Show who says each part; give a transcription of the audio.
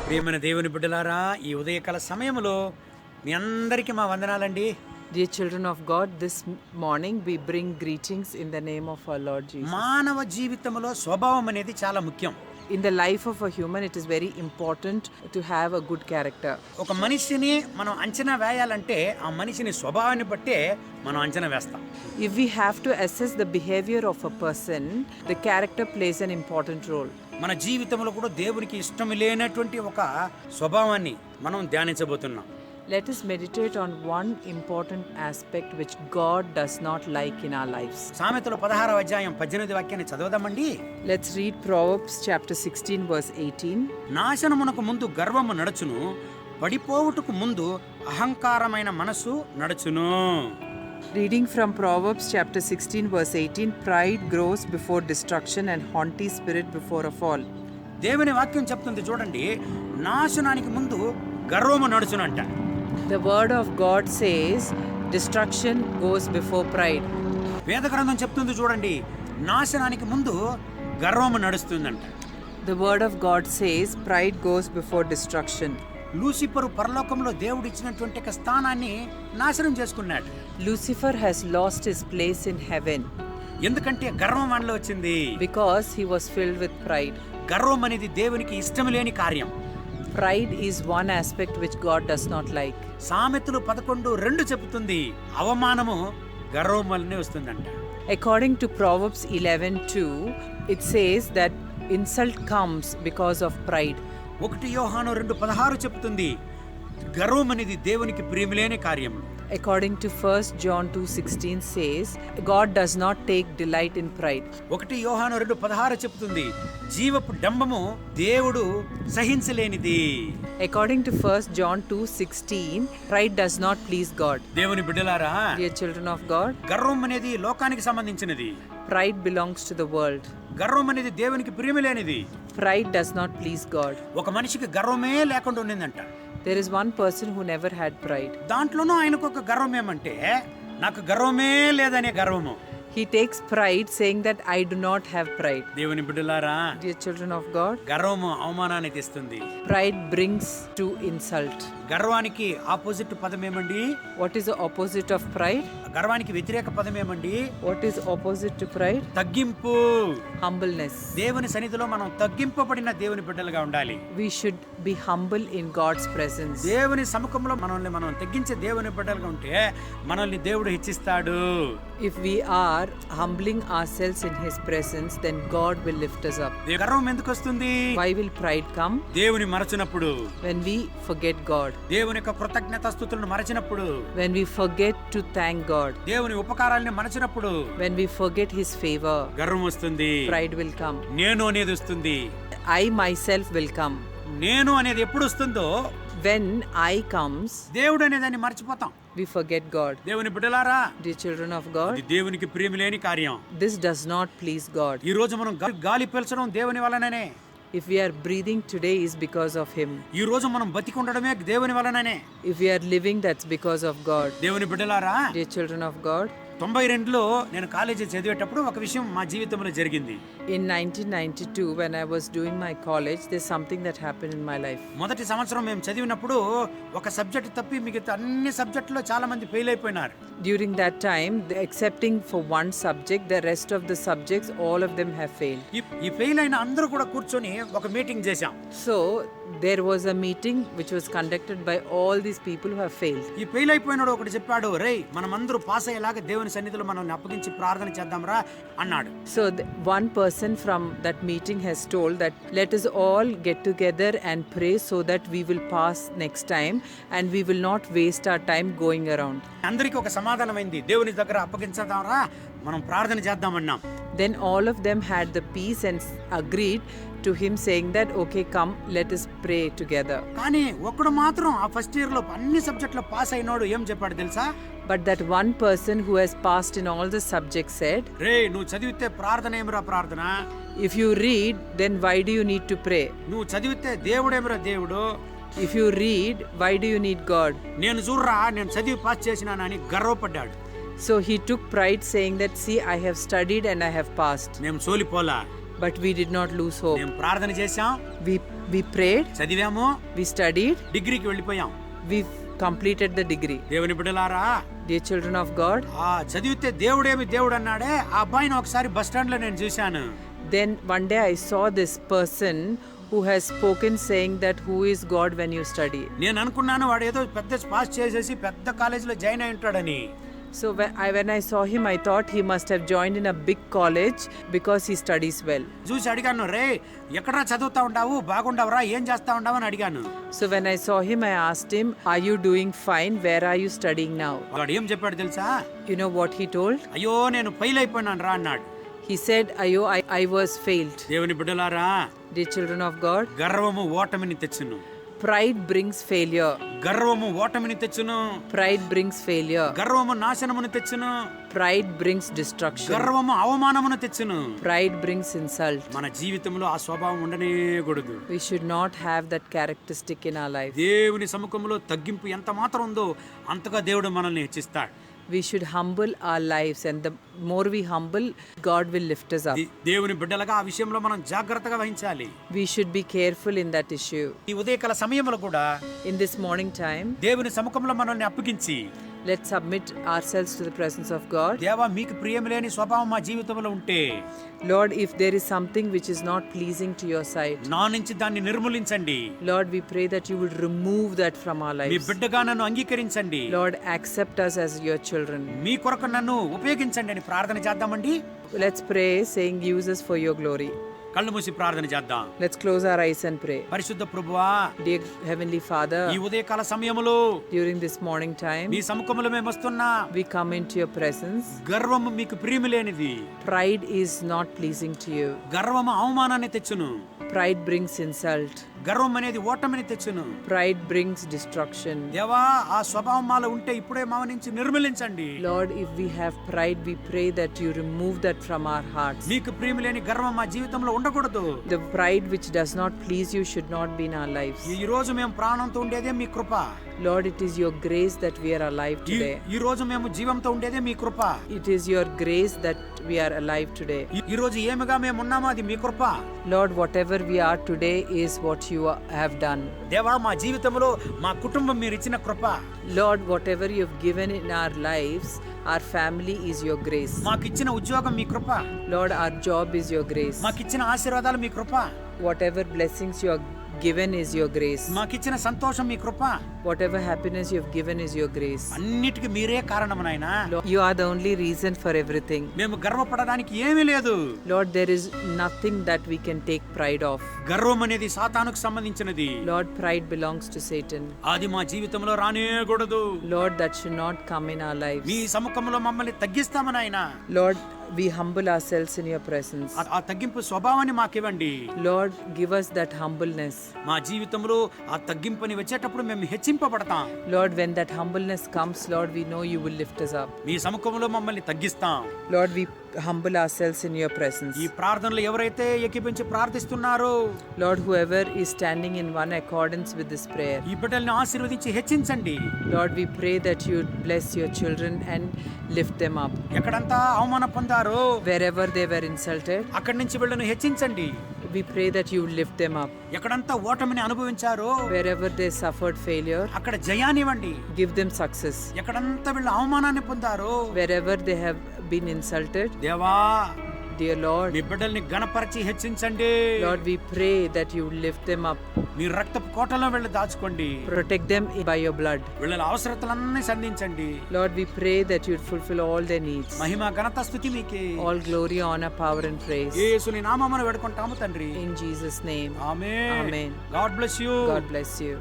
Speaker 1: ప్రియమైన దేవుని బిడ్డలారా, ఈ ఉదయకాల సమయంలో మీ అందరికీ మా వందనాలండి.
Speaker 2: Dear children of God, this morning we bring greetings in the name of our Lord Jesus.
Speaker 1: మానవ జీవితంలో స్వభావం అనేది చాలా ముఖ్యం.
Speaker 2: In the life of a human, it is very important to have a good character.
Speaker 1: ఒక మనిషిని మనం అంచనా వేయాలంటే ఆ మనిషిని స్వభావాన్ని బట్టే మనం అంచనా వేస్తాం.
Speaker 2: If we have to assess the behavior of a person, the character plays an important role.
Speaker 1: మన జీవితంలో కూడా దేవునికి ఇష్టం లేనటువంటి ఒక స్వభావాన్ని మనం ధ్యానించబోతున్నాం.
Speaker 2: Let us meditate on one important aspect which God does not like in our lives.
Speaker 1: సామెతలు 16వ అధ్యాయం 18వ వాక్యాన్ని చదవదామండి.
Speaker 2: Let's read Proverbs chapter 16 verse 18.
Speaker 1: నాశనమునకు ముందు గర్వము నడుచును, పడిపోవుటకు ముందు అహంకారమైన మనసు నడుచును.
Speaker 2: Reading from Proverbs chapter 16 verse 18, pride grows before destruction and haughty spirit before a fall.
Speaker 1: దేవుని వాక్యం చెప్తుంది చూడండి, నాశనానికి ముందు గర్వము నడుచునంట.
Speaker 2: The word of God says destruction goes before pride.
Speaker 1: వేద గ్రంథం చెప్తుంది చూడండి, నాశనానికి ముందు గర్వము నడుస్తుందంట.
Speaker 2: The word of God says pride goes before destruction.
Speaker 1: Lucifer పరలోకంలో దేవుడు ఇచ్చినటువంటి ఒక స్థానాన్ని నాశనం చేసుకున్నాడు.
Speaker 2: Lucifer has lost his place in heaven
Speaker 1: ఎందుకంటే గర్వం మనలో వచ్చింది.
Speaker 2: because he was filled with pride.
Speaker 1: గర్వం అనేది దేవునికి ఇష్టం లేని కార్యం.
Speaker 2: Pride is one aspect which God does not like.
Speaker 1: సామెతలు 11:2 చెబుతుంది, అవమానము గర్వం వల్లనే వస్తుందంట.
Speaker 2: According to Proverbs 11:2, it says that insult comes because of pride.
Speaker 1: 1 యోహాను 2:16 చెప్తుంది, గర్వం అనేది దేవునికి ప్రియమిలేని కార్యం.
Speaker 2: According to 1 John 2:16 says, God does not take delight in pride.
Speaker 1: 1 యోహాను 2:16 చెప్తుంది, జీవపు డంబము దేవుడు సహించలేనిది.
Speaker 2: According to 1 John 2:16, pride does not please God.
Speaker 1: దేవుని బిడ్డలారా,
Speaker 2: Dear children of God,
Speaker 1: గర్వం అనేది లోకానికి సంబంధించినది.
Speaker 2: pride belongs to the world.
Speaker 1: గర్వం అనేది దేవునికి ప్రియమిలేనిది.
Speaker 2: Pride does not please God.
Speaker 1: ఒక మనిషికి గర్వమే లేకుండా ఉండిందంట.
Speaker 2: There is one person who never had pride.
Speaker 1: దాంట్లోనూ ఆయనకు ఒక గర్వం ఏమంటే, నాకు గర్వమే లేదనే గర్వము.
Speaker 2: He takes pride saying that I do not have pride.
Speaker 1: దేవుని బిడ్డలారా,
Speaker 2: Dear children of God,
Speaker 1: గర్వము అవమానాన్ని తెస్తుంది.
Speaker 2: pride brings to insult.
Speaker 1: గర్వానికి ఆపోజిట్ పదం ఏమండి?
Speaker 2: What is the opposite of pride?
Speaker 1: గర్వానికి వ్యతిరేక పదం ఏమండి?
Speaker 2: What is opposite to pride?
Speaker 1: తగ్గింపు.
Speaker 2: Humbleness.
Speaker 1: దేవుని సన్నిధిలో మనం తగ్గింపబడిన దేవుని బిడ్డలుగా ఉండాలి.
Speaker 2: We should be humble in God's presence.
Speaker 1: దేవుని సముఖంలో మనల్ని మనం తగ్గించే దేవుని బిడ్డలుగా ఉంటే మనల్ని దేవుడు హెచ్చిస్తాడు.
Speaker 2: If we are humbling ourselves in His presence, then God will lift us up.
Speaker 1: గర్వం ఎందుకు వస్తుంది?
Speaker 2: Why will pride come?
Speaker 1: దేవుని మరచినప్పుడు,
Speaker 2: When we forget God.
Speaker 1: దేవుని యొక్క కృతజ్ఞతాస్తుతులను మరచినప్పుడు,
Speaker 2: When we forget to thank God.
Speaker 1: దేవుని ఉపకారాలను మరచినప్పుడు
Speaker 2: When we forget His favor.
Speaker 1: గర్వం వస్తుంది.
Speaker 2: Pride will come.
Speaker 1: నేను అనేది వస్తుంది.
Speaker 2: I myself will come.
Speaker 1: నేను అనేది ఎప్పుడు వస్తుందో,
Speaker 2: When I comes,
Speaker 1: దేవుడు అనేదాన్ని మర్చిపోతాం.
Speaker 2: we forget God.
Speaker 1: దేవుని బిడ్డలారా,
Speaker 2: Dear children of God,
Speaker 1: ఇది దేవునికి ప్రియమిలేని కార్యం.
Speaker 2: this does not please God.
Speaker 1: ఈ రోజు మనం గాలి పీల్చడం దేవుని వలననే.
Speaker 2: If we are breathing today is because of Him.
Speaker 1: ఈ రోజు మనం బతికి ఉండడమే దేవుని వలననే.
Speaker 2: If we are living, that's because of God.
Speaker 1: దేవుని బిడ్డలారా,
Speaker 2: Dear children of God,
Speaker 1: 92లో నేను కాలేజీ చదివేటప్పుడు ఒక విషయం మా జీవితంలో జరిగింది.
Speaker 2: in 1992 when I was doing my college, there's something that happened in my life.
Speaker 1: మొదటి సంవత్సరం మేము చదివినప్పుడు ఒక సబ్జెక్ట్ తప్పి మిగతా అన్ని సబ్జెక్టులో చాలా మంది ఫెయిల్ అయిపోయినారు.
Speaker 2: During that time, excepting for one subject, the rest of the subjects, all of them have failed.
Speaker 1: ఈ ఫెయిల్ అయిన అందరూ కూడా కూర్చొని ఒక మీటింగ్ చేశాం.
Speaker 2: So there was a meeting which was conducted by all these people who have failed.
Speaker 1: ఈ fail అయిపోయినాడు ఒకటి చెప్పాడు, రేయ్ మనమందరూ పాస్ అయ్యేలాగా దేవుని సన్నిధిలో మనల్ని అప్పగించి ప్రార్థన చేద్దాంరా అన్నాడు.
Speaker 2: So one person from that meeting has told that let us all get together and pray so that we will pass next time and we will not waste our time going around.
Speaker 1: అందరికీ ఒక సమాధానమైంది, దేవుని దగ్గర అప్పగించదాంరా, మనం ప్రార్థన చేద్దామన్నాం.
Speaker 2: Then all of them had the peace and agreed to him saying that okay, come, let us pray together.
Speaker 1: కానీ ఒక్కడు మాత్రం ఆ ఫస్ట్ ఇయర్ లో అన్ని సబ్జెక్టులో పాస్ అయినాడు. ఏం చెప్పాడు తెలుసా?
Speaker 2: But that one person who has passed in all the subjects said,
Speaker 1: రే నువ్వు చదివితే ప్రార్థన ఏమిరా ప్రార్థన?
Speaker 2: if you read, then why do you need to pray?
Speaker 1: నువ్వు చదివితే దేవుడేమిరా దేవుడు?
Speaker 2: If you read, why do you need God?
Speaker 1: నేను చూడరా, నేను చదివి pass చేసినానని గర్వపడ్డాడు.
Speaker 2: So he took pride saying that, see, I have studied and I have passed.
Speaker 1: మేము సోలిపోలా.
Speaker 2: But we did not lose hope.
Speaker 1: మేము ప్రార్థన చేశాం,
Speaker 2: We prayed,
Speaker 1: చదివాము,
Speaker 2: we studied,
Speaker 1: డిగ్రీకి వెళ్ళిపోయాం.
Speaker 2: we completed the degree.
Speaker 1: దేవుని బిడ్డలారా,
Speaker 2: Dear children of God,
Speaker 1: చదివితే దేవుడేమి దేవుడు అన్నాడే, ఆ అబ్బాయిని ఒకసారి బస్ స్టాండ్ లో నేను చూశాను.
Speaker 2: then one day I saw this person who has spoken saying that who is God when you study.
Speaker 1: నేను అనుకున్నాను వాడు ఏదో పెద్ద పాస్ చేసేసి పెద్ద కాలేజీలో జాయిన్ అయి ఉంటాడని.
Speaker 2: So when I saw him, I thought he must have joined in a big college because he studies well.
Speaker 1: చూసి అడిగాను, రే ఎక్కడా చదువుతా ఉంటావు, బాగుండవరా, ఏం చేస్తా ఉంటావు అని అడిగాను.
Speaker 2: So when I saw him, I asked him, are you doing fine? Where are you studying now?
Speaker 1: వాడు ఏం చెప్పాడు తెలుసా?
Speaker 2: You know what he told?
Speaker 1: అయ్యో నేను ఫెయిల్ అయిపోయినాను రా అన్నాడు.
Speaker 2: He said, Ayo, I was failed.
Speaker 1: దేవుని బిడ్డలారా,
Speaker 2: Dear children of God,
Speaker 1: గర్వము ఓటమిని తెచ్చును.
Speaker 2: pride brings failure.
Speaker 1: గర్వము ఓటమిని తెచ్చును.
Speaker 2: Pride brings failure.
Speaker 1: గర్వము నాశనమును తెచ్చును.
Speaker 2: Pride brings destruction.
Speaker 1: గర్వము అవమానమును తెచ్చును.
Speaker 2: Pride brings insult.
Speaker 1: మన జీవితంలో ఆ స్వభావం ఉండనే కూడదు.
Speaker 2: We should not have that characteristic in our life.
Speaker 1: దేవుని సముఖంలో తగ్గింపు ఎంత మాత్రం ఉందో అంతగా దేవుడు మనల్ని హెచ్చిస్తాడు.
Speaker 2: We should humble our lives, and the more we humble, God will lift us up.
Speaker 1: దేవుని బిడ్డలుగా ఆ విషయంలో మనం జాగ్రత్తగా వహించాలి.
Speaker 2: We should be careful in that issue.
Speaker 1: ఈ ఉదయకాల సమయంలో కూడా
Speaker 2: In this morning time,
Speaker 1: దేవుని సముఖంలో మనల్ని అప్పగించి,
Speaker 2: let's submit ourselves to the presence of God.
Speaker 1: దేవా మీకు ప్రియములేని స్వభావం మా జీవితంలో ఉంటే,
Speaker 2: Lord, if there is something which is not pleasing to your sight,
Speaker 1: నా నుంచి దాన్ని నిర్మూలించండి.
Speaker 2: Lord, we pray that you will remove that from our
Speaker 1: me
Speaker 2: lives.
Speaker 1: బిడ్డగా నన్ను అంగీకరించండి.
Speaker 2: Lord, accept us as your children.
Speaker 1: మీ కొరకు నన్ను ఉపయోగించండి అని ప్రార్థన చేద్దామండి.
Speaker 2: Let's pray, saying, use us for your glory.
Speaker 1: కళ్ళు మూసి ప్రార్థన చేద్దాం.
Speaker 2: Let's close our eyes and pray.
Speaker 1: పరిశుద్ధ ప్రభువా,
Speaker 2: Dear Heavenly Father,
Speaker 1: ఈ ఉదయకాల సమయములో
Speaker 2: during this morning time,
Speaker 1: మీ సముఖంలో మేము వస్తున్నా.
Speaker 2: we come into your presence.
Speaker 1: గర్వము మీకు ప్రియములేనిది.
Speaker 2: Pride is not pleasing to you.
Speaker 1: గర్వము అవమానాన్ని తెచ్చును.
Speaker 2: Pride brings insult.
Speaker 1: గర్వం అనేది ఓటమిని తెచ్చును.
Speaker 2: Pride brings destruction.
Speaker 1: దేవా ఆ స్వభావం మాలో ఉంటే ఇప్పుడే మా నుంచి నిర్మూలించండి.
Speaker 2: Lord, if we have pride, we pray that you remove that from our hearts.
Speaker 1: మీకు ప్రియములేని గర్వం మా జీవితంలో ఉండకూడదు.
Speaker 2: The pride which does not please you should not be in our lives.
Speaker 1: ఈ రోజు మేము ప్రాణంతో ఉండేదే మీ కృప.
Speaker 2: Lord, it is your grace that we are alive today.
Speaker 1: ఈ రోజు మేము జీవంతో ఉండేదే మీ కృప.
Speaker 2: It is your grace that we are alive today.
Speaker 1: ఈ రోజు ఏమిగా మేము ఉన్నామో అది మీ కృప.
Speaker 2: Lord, whatever we are today is what you have done.
Speaker 1: దేవా మా జీవితంలో మా కుటుంబం మీరు ఇచ్చిన కృప.
Speaker 2: Lord, whatever you have given in our lives, our family is your grace.
Speaker 1: మాకు ఇచ్చిన ఉద్యోగం మీ కృప.
Speaker 2: Lord, our job is your grace.
Speaker 1: మాకు ఇచ్చిన ఆశీర్వాదాలు మీ కృప.
Speaker 2: Whatever blessings you have given is your grace.
Speaker 1: మాకు ఇచ్చిన సంతోషం మీ కృప.
Speaker 2: Whatever happiness you have given is your grace.
Speaker 1: అన్నిటికీ మీరే కారణం నాయనా.
Speaker 2: Lord, you are the only reason for everything.
Speaker 1: మేము గర్వపడడానికి ఏమీ లేదు.
Speaker 2: Lord, there is nothing that we can take pride of.
Speaker 1: గర్వం అనేది సాతానుకు సంబంధించినది.
Speaker 2: Lord, pride belongs to Satan.
Speaker 1: అది మా జీవితంలో రానేకూడదు.
Speaker 2: Lord, that should not come in our lives.
Speaker 1: మీ సముఖంలో మమ్మల్ని తగ్గిస్తాము నాయనా.
Speaker 2: Lord, we humble ourselves in your presence.
Speaker 1: ఆ తగ్గింపు స్వభావాన్ని మాకివ్వండి.
Speaker 2: Lord, give us that humbleness.
Speaker 1: మా జీవితంలో ఆ తగ్గింపుని వచ్చేటప్పుడు మేము హెచ్చింపబడతాం.
Speaker 2: Lord, when that humbleness comes, Lord, we know you will lift us up.
Speaker 1: మీ సముఖంలో మమ్మల్ని తగ్గిస్తాం.
Speaker 2: Lord, we humble ourselves in your presence.
Speaker 1: ఈ ప్రార్థనలు ఎవరైతే ఏకీపించి ప్రార్థిస్తున్నారో,
Speaker 2: Lord, whoever is standing in one accordance with this prayer,
Speaker 1: ఈ బిడ్డల్ని ఆశీర్వదించి హెచ్చించండి.
Speaker 2: Lord, we pray that you bless your children and lift them up.
Speaker 1: ఎక్కడంతా అవమాన పొందారో,
Speaker 2: Wherever they were insulted,
Speaker 1: అక్కడి నుంచి వీళ్ళను హెచ్చించండి.
Speaker 2: we pray that you lift them up.
Speaker 1: ఎక్కడంతా ఓటమిని అనుభవించారో,
Speaker 2: Wherever they suffered failure,
Speaker 1: అక్కడ జయాన్నివ్వండి.
Speaker 2: give them success.
Speaker 1: ఎక్కడంతా వీళ్ళు అవమానాన్ని పొందారో,
Speaker 2: Wherever they have been insulted,
Speaker 1: దేవా
Speaker 2: dear Lord,
Speaker 1: మీ బిడ్డల్ని గణపరిచి హెచ్చించండి.
Speaker 2: Lord, we pray that you lift them up.
Speaker 1: మీ రక్తపు కోటలో వెళ్ళి దాచుకోండి.
Speaker 2: Protect them by your blood.
Speaker 1: వీళ్ళ అవసరతలన్నీ సంధించండి.
Speaker 2: Lord, we pray that you fulfill all their needs.
Speaker 1: మహిమ ఘనత స్తుతి మీకే.
Speaker 2: All glory, honor, power and praise.
Speaker 1: యేసుని నామమున వేడుకుంటాము తండ్రి.
Speaker 2: In Jesus' name.
Speaker 1: Amen.
Speaker 2: Amen.
Speaker 1: God bless you.
Speaker 2: God bless you.